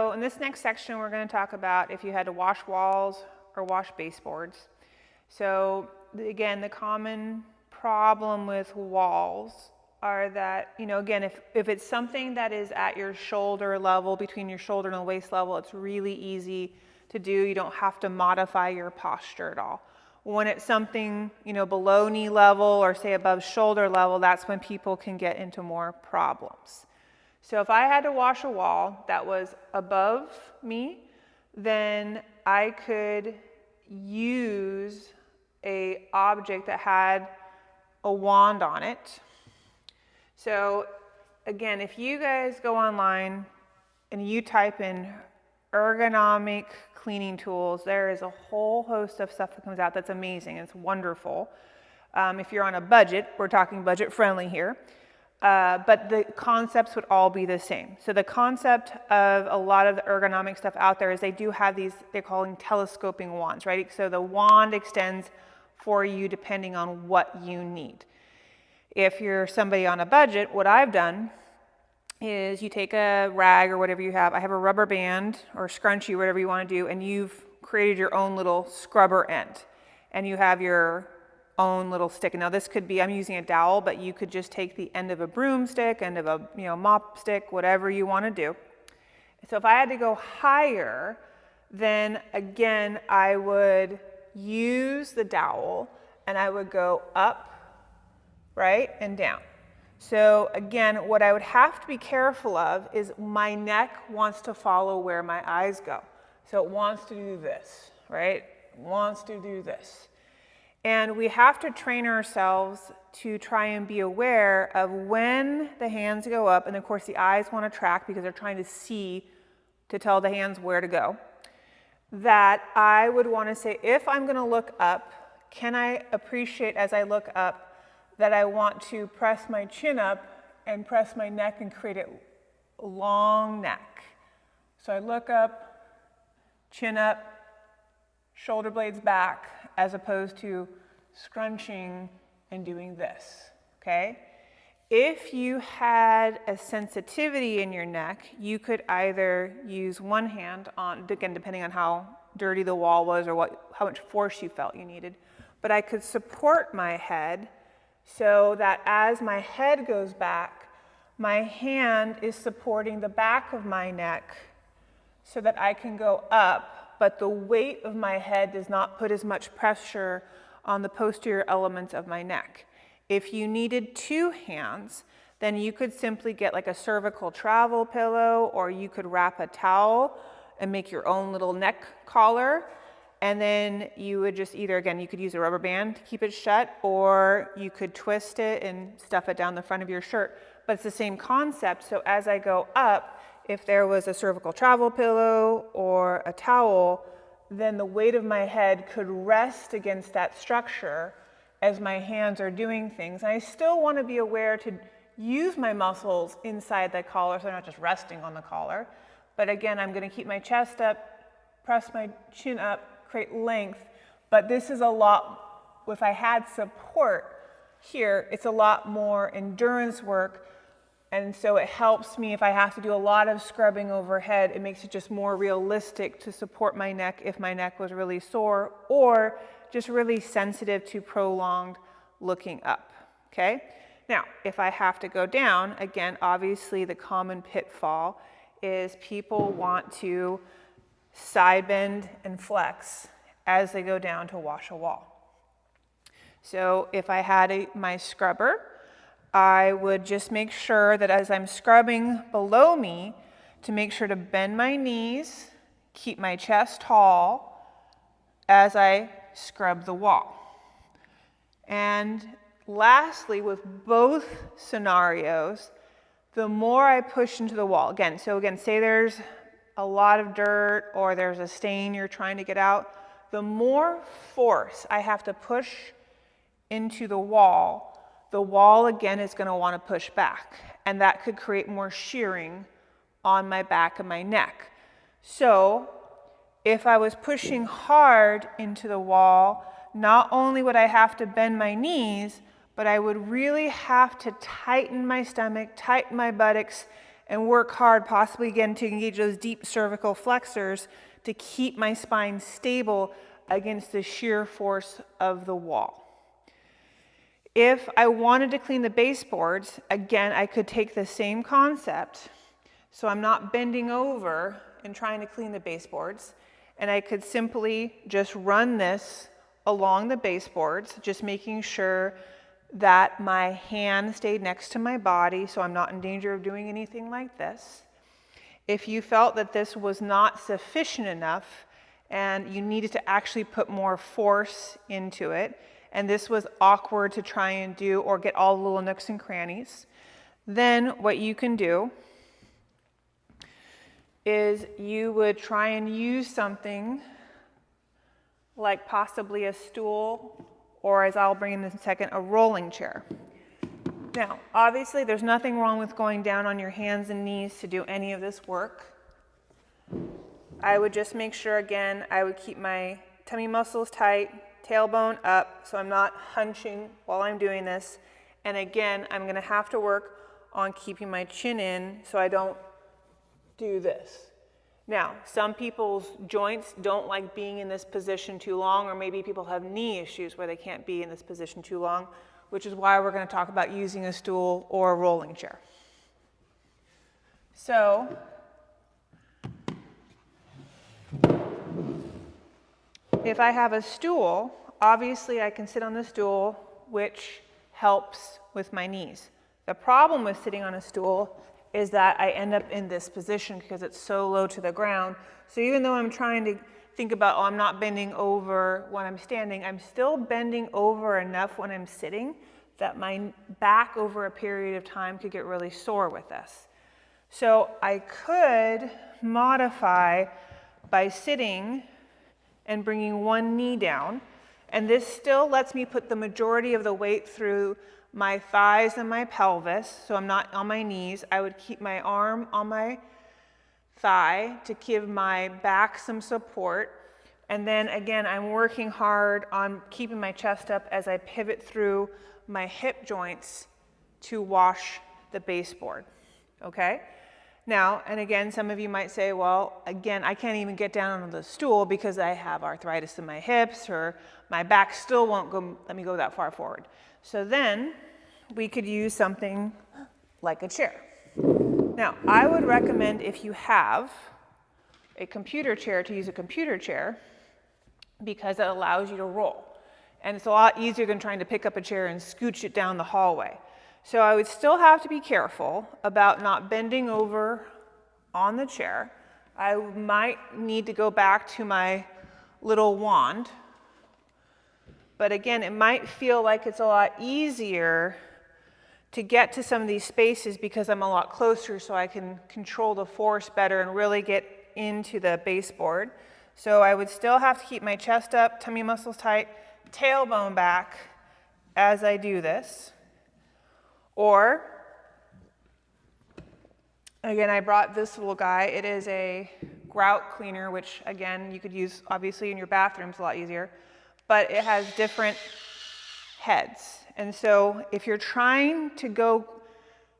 So in this next section, we're going to talk about if you had to wash walls or wash baseboards. So again, the common problem with walls are that, again, if it's something that is at your shoulder level, between your shoulder and the waist level, it's really easy to do. You don't have to modify your posture at all. When it's something, below knee level or say above shoulder level, that's when people can get into more problems. So if I had to wash a wall that was above me, then I could use an object that had a wand on it. So again, if you guys go online and you type in ergonomic cleaning tools, there is a whole host of stuff that comes out that's amazing. It's wonderful. If you're on a budget, we're talking budget friendly here. But the concepts would all be the same. So the concept of a lot of the ergonomic stuff out there is they do have these, they're calling telescoping wands, right? So the wand extends for you depending on what you need. If you're somebody on a budget, what I've done is you take a rag or whatever you have. I have a rubber band or scrunchie, whatever you want to do, and you've created your own little scrubber end. And you have your own little stick. Now this could be, I'm using a dowel, but you could just take the end of a broomstick, end of a mop stick, whatever you want to do. So if I had to go higher, then again I would use the dowel and I would go up, right, and down. So again, what I would have to be careful of is my neck wants to follow where my eyes go. So it wants to do this, right? It wants to do this. And we have to train ourselves to try and be aware of when the hands go up, and of course the eyes want to track because they're trying to see to tell the hands where to go, that I would want to say, if I'm going to look up, can I appreciate as I look up that I want to press my chin up and press my neck and create a long neck. So I look up, chin up, shoulder blades back, as opposed to scrunching and doing this, okay? If you had a sensitivity in your neck, you could either use one hand on, again, depending on how dirty the wall was or how much force you felt you needed, but I could support my head so that as my head goes back, my hand is supporting the back of my neck so that I can go up, but the weight of my head does not put as much pressure on the posterior elements of my neck. If you needed two hands, then you could simply get like a cervical travel pillow, or you could wrap a towel and make your own little neck collar. And then you would just either, again, you could use a rubber band to keep it shut, or you could twist it and stuff it down the front of your shirt. But it's the same concept. So as I go up, if there was a cervical travel pillow or a towel, then the weight of my head could rest against that structure as my hands are doing things. And I still want to be aware to use my muscles inside the collar so they're not just resting on the collar. But again, I'm going to keep my chest up, press my chin up, create length, but this is a lot, if I had support here, it's a lot more endurance work, and so it helps me if I have to do a lot of scrubbing overhead. It makes it just more realistic to support my neck if my neck was really sore or just really sensitive to prolonged looking up, okay? Now, if I have to go down, again, obviously the common pitfall is people want to side bend and flex as they go down to wash a wall. So if I had my scrubber, I would just make sure that as I'm scrubbing below me, to make sure to bend my knees, keep my chest tall as I scrub the wall. And lastly, with both scenarios, the more I push into the wall, again, say there's a lot of dirt or there's a stain you're trying to get out, the more force I have to push into the wall again is going to want to push back, and that could create more shearing on my back and my neck. So if I was pushing hard into the wall, not only would I have to bend my knees, but I would really have to tighten my stomach, tighten my buttocks, and work hard, possibly again to engage those deep cervical flexors to keep my spine stable against the shear force of the wall. If I wanted to clean the baseboards, again, I could take the same concept. So I'm not bending over and trying to clean the baseboards, and I could simply just run this along the baseboards, just making sure that my hand stayed next to my body so I'm not in danger of doing anything like this. If you felt that this was not sufficient enough and you needed to actually put more force into it, and this was awkward to try and do or get all the little nooks and crannies, then what you can do is you would try and use something like possibly a stool, or as I'll bring in a second, a rolling chair. Now, obviously there's nothing wrong with going down on your hands and knees to do any of this work. I would just make sure, again, I would keep my tummy muscles tight, tailbone up, so I'm not hunching while I'm doing this. And again, I'm gonna have to work on keeping my chin in so I don't do this. Now, some people's joints don't like being in this position too long, or maybe people have knee issues where they can't be in this position too long, which is why we're going to talk about using a stool or a rolling chair. So, if I have a stool, obviously I can sit on the stool, which helps with my knees. The problem with sitting on a stool is that I end up in this position because it's so low to the ground. So even though I'm trying to think about, oh, I'm not bending over when I'm standing, I'm still bending over enough when I'm sitting that my back over a period of time could get really sore with this. So I could modify by sitting and bringing one knee down, and this still lets me put the majority of the weight through my thighs and my pelvis, so I'm not on my knees. I would keep my arm on my thigh to give my back some support. And then again, I'm working hard on keeping my chest up as I pivot through my hip joints to wash the baseboard, okay? Now, and again, some of you might say, well, again, I can't even get down on the stool because I have arthritis in my hips, or my back still won't let me go that far forward. So then we could use something like a chair. Now, I would recommend, if you have a computer chair, to use a computer chair because it allows you to roll. And it's a lot easier than trying to pick up a chair and scooch it down the hallway. So I would still have to be careful about not bending over on the chair. I might need to go back to my little wand. But again, it might feel like it's a lot easier to get to some of these spaces because I'm a lot closer, so I can control the force better and really get into the baseboard. So I would still have to keep my chest up, tummy muscles tight, tailbone back as I do this. Or, again, I brought this little guy. It is a grout cleaner, which again, you could use obviously in your bathrooms, a lot easier, but it has different heads. And so if you're trying to go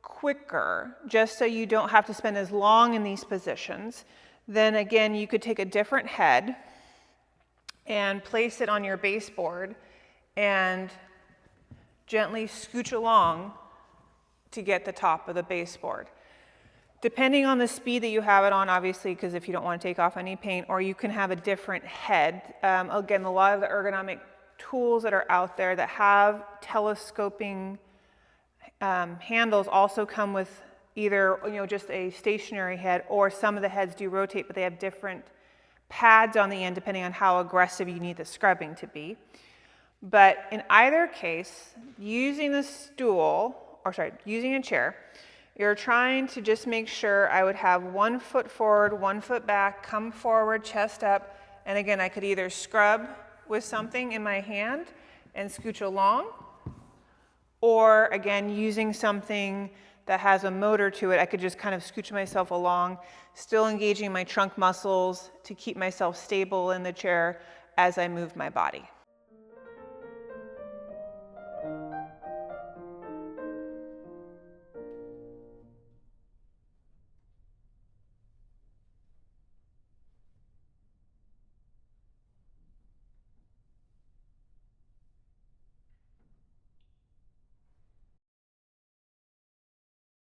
quicker, just so you don't have to spend as long in these positions, then again, you could take a different head and place it on your baseboard and gently scooch along to get the top of the baseboard. Depending on the speed that you have it on, obviously, because if you don't want to take off any paint, or you can have a different head. Again, a lot of the ergonomic tools that are out there that have telescoping handles also come with either just a stationary head, or some of the heads do rotate, but they have different pads on the end depending on how aggressive you need the scrubbing to be. But in either case, using a chair, you're trying to just make sure I would have 1 foot forward, 1 foot back, come forward, chest up, and again, I could either scrub with something in my hand and scooch along, or again, using something that has a motor to it, I could just kind of scooch myself along, still engaging my trunk muscles to keep myself stable in the chair as I move my body.